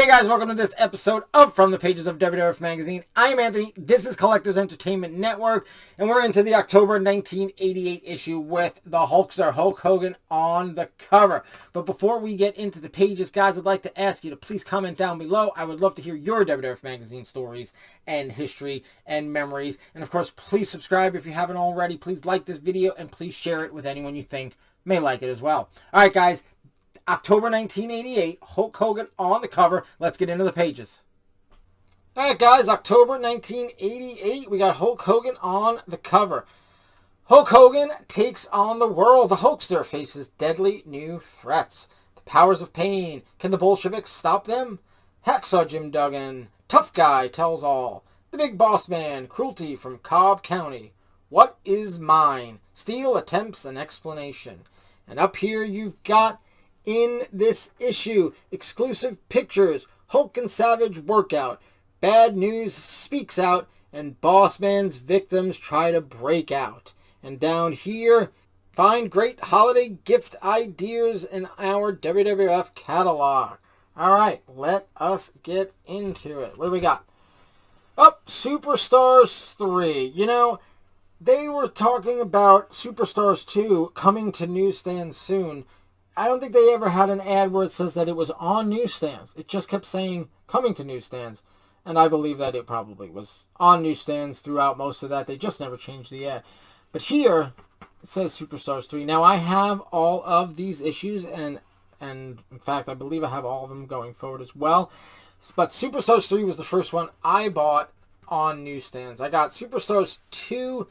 Hey guys, welcome to this episode of From the Pages of WWF Magazine. I'm Anthony, this is Collectors Entertainment Network, and we're into the October 1988 issue with the Hulkster, Hulk Hogan, on the cover. But before we get into the pages, guys, I'd like to ask you to please comment down below. I would love to hear your WWF Magazine stories and history and memories. And of course, please subscribe if you haven't already. Please like this video and please share it with anyone you think may like it as well. Alright guys, October 1988, Hulk Hogan on the cover. Let's get into the pages. Alright guys, October 1988, we got Hulk Hogan on the cover. Hulk Hogan takes on the world. The Hulkster faces deadly new threats. The powers of pain. Can the Bolsheviks stop them? Hacksaw Jim Duggan. Tough guy tells all. The big boss man. Cruelty from Cobb County. What is mine? Steele attempts an explanation. And up here you've got, in this issue, exclusive pictures, Hulk and Savage workout, bad news speaks out, and Boss Man's victims try to break out. And down here, find great holiday gift ideas in our WWF catalog. Alright, let us get into it. What do we got? Superstars 3. You know, they were talking about Superstars 2 coming to newsstands soon. I don't think they ever had an ad where it says that it was on newsstands. It just kept saying coming to newsstands. And I believe that it probably was on newsstands throughout most of that. They just never changed the ad. But here, it says Superstars 3. Now, I have all of these issues. And in fact, I believe I have all of them going forward as well. But Superstars 3 was the first one I bought on newsstands. I got Superstars 2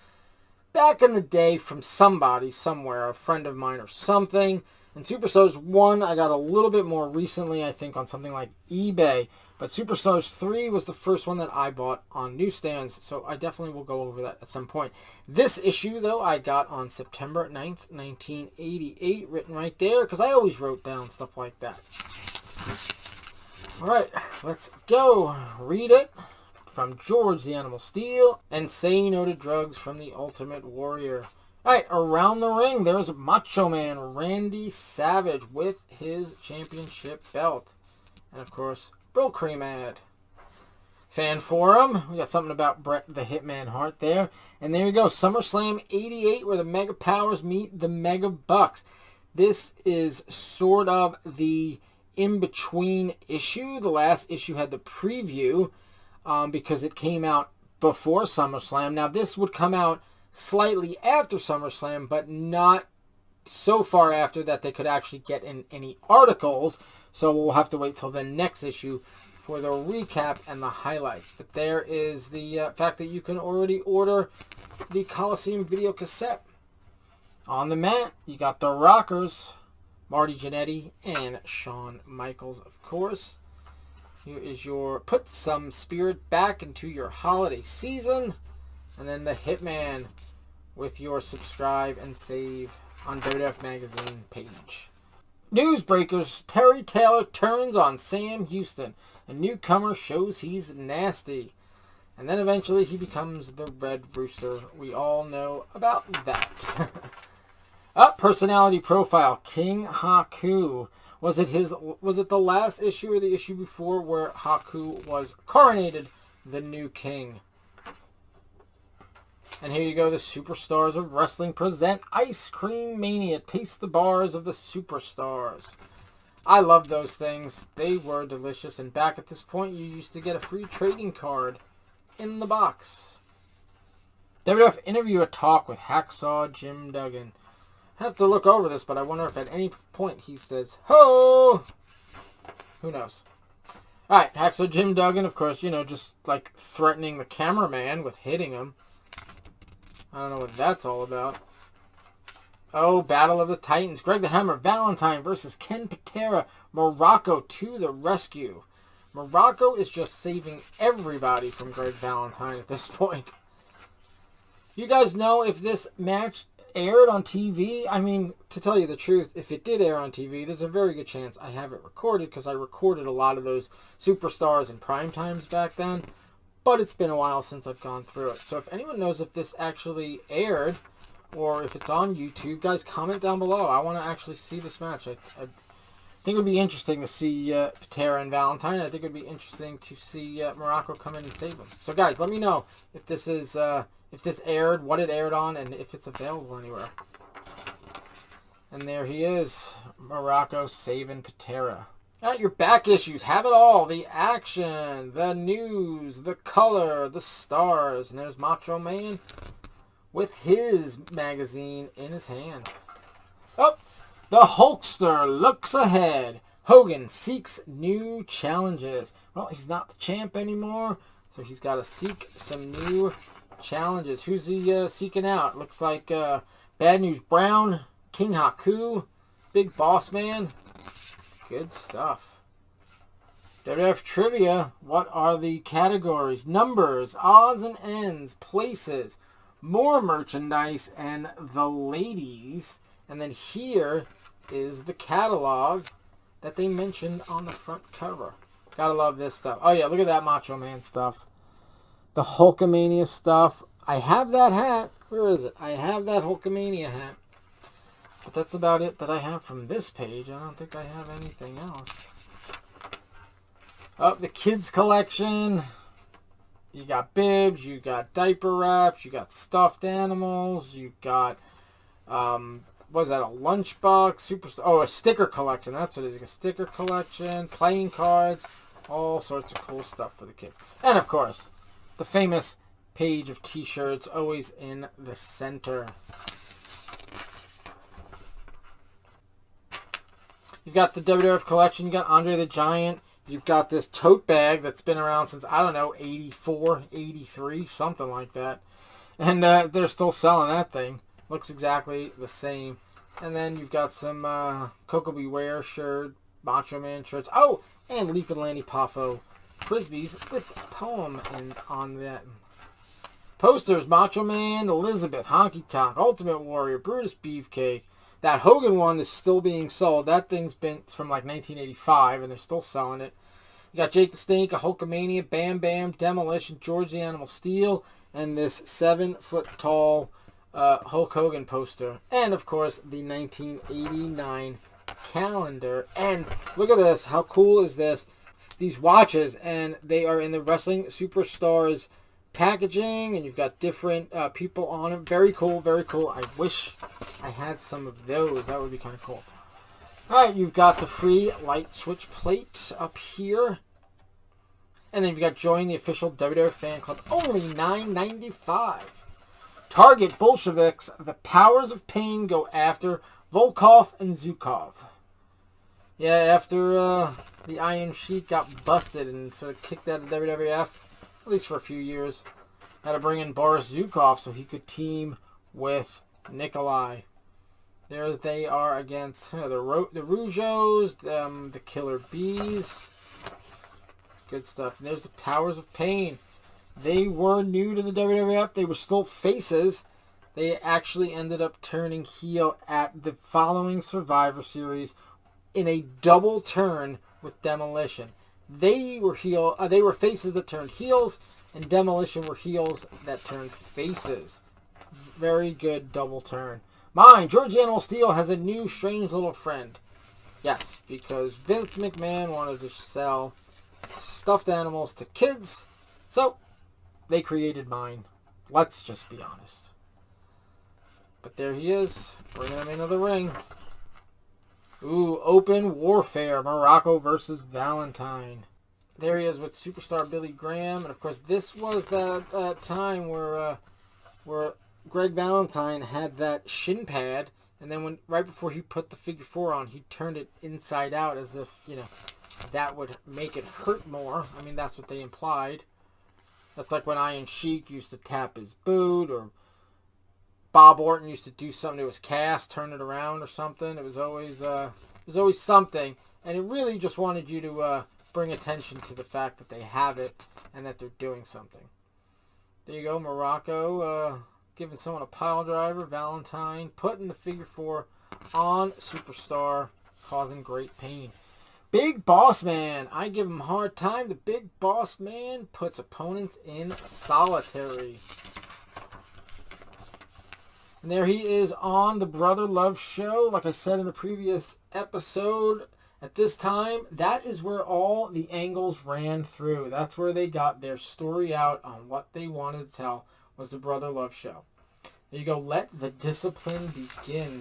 back in the day from somebody, somewhere, a friend of mine or something. And Superstars 1, I got a little bit more recently, I think, on something like eBay. But Superstars 3 was the first one that I bought on newsstands, so I definitely will go over that at some point. This issue, though, I got on September 9th, 1988, written right there, because I always wrote down stuff like that. Alright, let's go. Read it. From George the Animal Steel, and Say No to Drugs from the Ultimate Warrior. Alright, around the ring, there's Macho Man Randy Savage with his championship belt. And of course, Bill Cream ad. Fan forum, we got something about Bret the Hitman Hart there. And there you go, SummerSlam 88, where the Mega Powers meet the Mega Bucks. This is sort of the in-between issue. The last issue had the preview because it came out before SummerSlam. Now this would come out slightly after SummerSlam, but not so far after that they could actually get in any articles. So we'll have to wait till the next issue for the recap and the highlights. But there is the fact that you can already order the Coliseum video cassette. On the mat, you got the Rockers, Marty Jannetty and Shawn Michaels, of course. Here is your put some spirit back into your holiday season. And then the Hitman with your subscribe and save on WWF Magazine page. Newsbreakers, Terry Taylor turns on Sam Houston. A newcomer shows he's nasty. And then eventually he becomes the Red Rooster. We all know about that. Personality profile, King Haku. Was it the last issue or the issue before where Haku was coronated the new king? And here you go, the Superstars of Wrestling present Ice Cream Mania. Taste the bars of the Superstars. I love those things. They were delicious. And back at this point, you used to get a free trading card in the box. WWF interview talk with Hacksaw Jim Duggan. I have to look over this, but I wonder if at any point he says, "Ho!" Who knows? Alright, Hacksaw Jim Duggan, of course, you know, just like threatening the cameraman with hitting him. I don't know what that's all about. Oh, Battle of the Titans. Greg the Hammer Valentine versus Ken Patera. Morocco to the rescue. Morocco is just saving everybody from Greg Valentine at this point. You guys know if this match aired on TV? I mean, to tell you the truth, if it did air on TV, there's a very good chance I have it recorded because I recorded a lot of those Superstars in prime times back then. But it's been a while since I've gone through it. So if anyone knows if this actually aired or if it's on YouTube, guys, comment down below. I want to actually see this match. I think it would be interesting to see Patera and Valentine. I think it would be interesting to see Morocco come in and save them. So guys, let me know if this is if this aired, what it aired on, and if it's available anywhere. And there he is, Morocco saving Patera. Alright, your back issues have it all. The action, the news, the color, the stars. And there's Macho Man with his magazine in his hand. Oh, the Hulkster looks ahead. Hogan seeks new challenges. Well, he's not the champ anymore, so he's got to seek some new challenges. Who's he seeking out? Looks like Bad News Brown, King Haku, Big Boss Man. Good stuff. WWF Trivia. What are the categories? Numbers, odds and ends, places, more merchandise, and the ladies. And then here is the catalog that they mentioned on the front cover. Gotta love this stuff. Oh yeah, look at that Macho Man stuff. The Hulkamania stuff. I have that hat. Where is it? I have that Hulkamania hat. But that's about it that I have from this page. I don't think I have anything else. Oh, the kids collection. You got bibs, you got diaper wraps, you got stuffed animals, you got, what is that, a lunchbox? Oh, a sticker collection. That's what it is. A sticker collection, playing cards, all sorts of cool stuff for the kids. And, of course, the famous page of t-shirts, always in the center. You've got the WWF collection. You got Andre the Giant. You've got this tote bag that's been around since, I don't know, 84, 83, something like that. And they're still selling that thing. Looks exactly the same. And then you've got some Coco Beware shirt, Macho Man shirts. Oh, and Leaf and Lanny Poffo Frisbees with a poem on that. Posters, Macho Man, Elizabeth, Honky Tonk, Ultimate Warrior, Brutus Beefcake. That Hogan one is still being sold. That thing's been from like 1985, and they're still selling it. You got Jake the Snake, a Hulkamania, Bam Bam, Demolition, George the Animal Steel, and this 7-foot-tall Hulk Hogan poster. And, of course, the 1989 calendar. And look at this. How cool is this? These watches, and they are in the Wrestling Superstars packaging, and you've got different people on them. Very cool, very cool. I wish I had some of those. That would be kind of cool. Alright, you've got the free light switch plate up here. And then you've got join the official WWF fan club. Only $9.95. Target Bolsheviks. The powers of pain go after Volkoff and Zukov. Yeah, after the Iron Sheik got busted and sort of kicked out of WWF, at least for a few years, had to bring in Boris Zukov so he could team with Nikolai. There they are against the Rougeos, the Killer Bees. Good stuff. And there's the Powers of Pain. They were new to the WWF. They were still faces. They actually ended up turning heel at the following Survivor Series in a double turn with Demolition. They were they were faces that turned heels, and Demolition were heels that turned faces. Very good double turn. Mine, George Animal Steel has a new strange little friend. Yes, because Vince McMahon wanted to sell stuffed animals to kids, so they created mine. Let's just be honest. But there he is, bringing him into the ring. Ooh, open warfare, Morocco versus Valentine. There he is with Superstar Billy Graham, and of course this was that time where Greg Valentine had that shin pad, and then right before he put the figure 4 on, he turned it inside out as if, that would make it hurt more. I mean, that's what they implied. That's like when Iron Sheik used to tap his boot, or Bob Orton used to do something to his cast, turn it around or something. It was always something, and it really just wanted you to bring attention to the fact that they have it and that they're doing something. There you go, Morocco giving someone a pile driver. Valentine putting the figure 4 on Superstar, causing great pain. Big Boss Man, I give him a hard time. The Big Boss Man puts opponents in solitary. And there he is on the Brother Love show. Like I said in the previous episode, At this time, that is where all the angles ran through. That's where they got their story out on what they wanted to tell, was the Brother Love show. There you go. Let the discipline begin.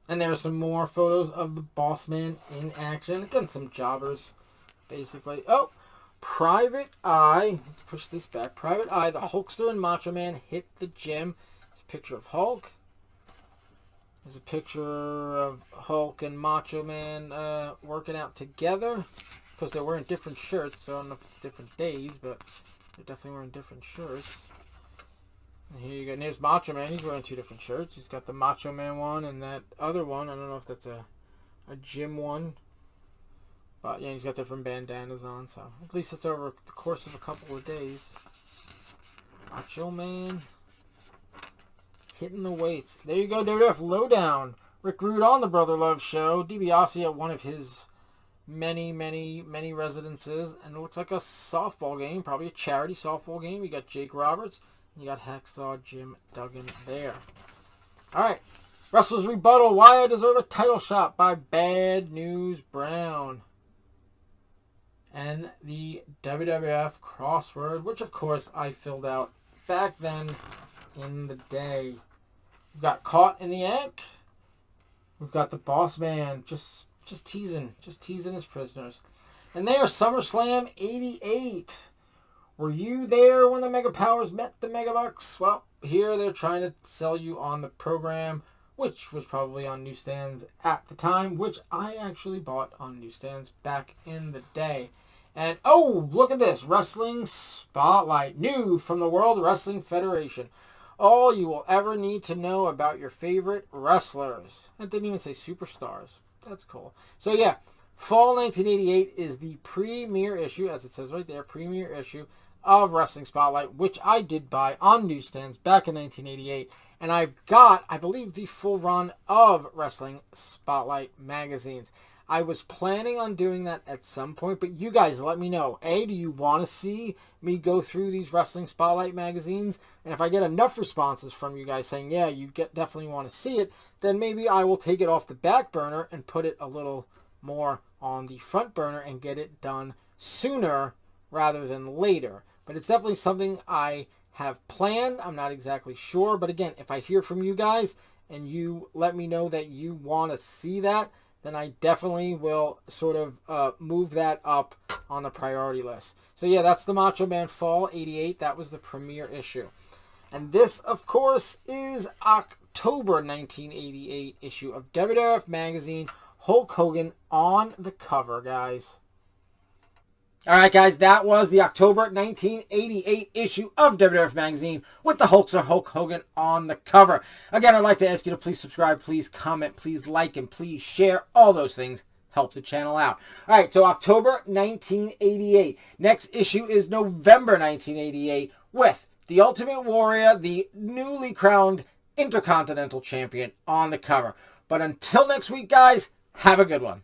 And there are some more photos of the Boss Man in action. Again, some jobbers, basically. Oh, Private Eye. Let's push this back. Private Eye, the Hulkster and Macho Man hit the gym. It's a picture of Hulk. There's a picture of Hulk and Macho Man working out together. Because they're wearing different shirts, so I don't know if it's different days, but they're definitely wearing different shirts. And here you go. And there's Macho Man. He's wearing two different shirts. He's got the Macho Man one and that other one. I don't know if that's a gym one. But yeah, he's got different bandanas on, so at least it's over the course of a couple of days. Macho Man hitting the weights. There you go, WWF Lowdown. Rick Rude on the Brother Love show. DiBiase at one of his many residences. And it looks like a softball game, probably a charity softball game. You got Jake Roberts, and you got Hacksaw Jim Duggan there. Alright, Wrestlers Rebuttal. Why I Deserve a Title Shot by Bad News Brown. And the WWF crossword, which of course I filled out back then in the day. We've got Caught in the Act. We've got the Boss Man just teasing his prisoners. And they are SummerSlam 88. Were you there when the Mega Powers met the Mega Bucks? Well, here they're trying to sell you on the program, which was probably on newsstands at the time, which I actually bought on newsstands back in the day. And, oh, look at this. Wrestling Spotlight. New from the World Wrestling Federation. All you will ever need to know about your favorite wrestlers. It didn't even say superstars. That's cool. So, yeah, Fall 1988 is the premiere issue, as it says right there, premiere issue of Wrestling Spotlight, which I did buy on newsstands back in 1988. And I've got, I believe, the full run of Wrestling Spotlight magazines. I was planning on doing that at some point, but you guys let me know. A, do you want to see me go through these Wrestling Spotlight magazines? And if I get enough responses from you guys saying, yeah, you definitely want to see it, then maybe I will take it off the back burner and put it a little more on the front burner and get it done sooner rather than later. But it's definitely something I have planned. I'm not exactly sure. But again, if I hear from you guys and you let me know that you want to see that, then I definitely will sort of move that up on the priority list. So yeah, that's the Macho Man Fall 88. That was the premiere issue. And this, of course, is October 1988 issue of WWF Magazine. Hulk Hogan on the cover, guys. Alright, guys, that was the October 1988 issue of WWF Magazine with the Hulkster Hulk Hogan on the cover. Again, I'd like to ask you to please subscribe, please comment, please like, and please share. All those things help the channel out. Alright, so October 1988. Next issue is November 1988 with the Ultimate Warrior, the newly crowned Intercontinental Champion, on the cover. But until next week, guys, have a good one.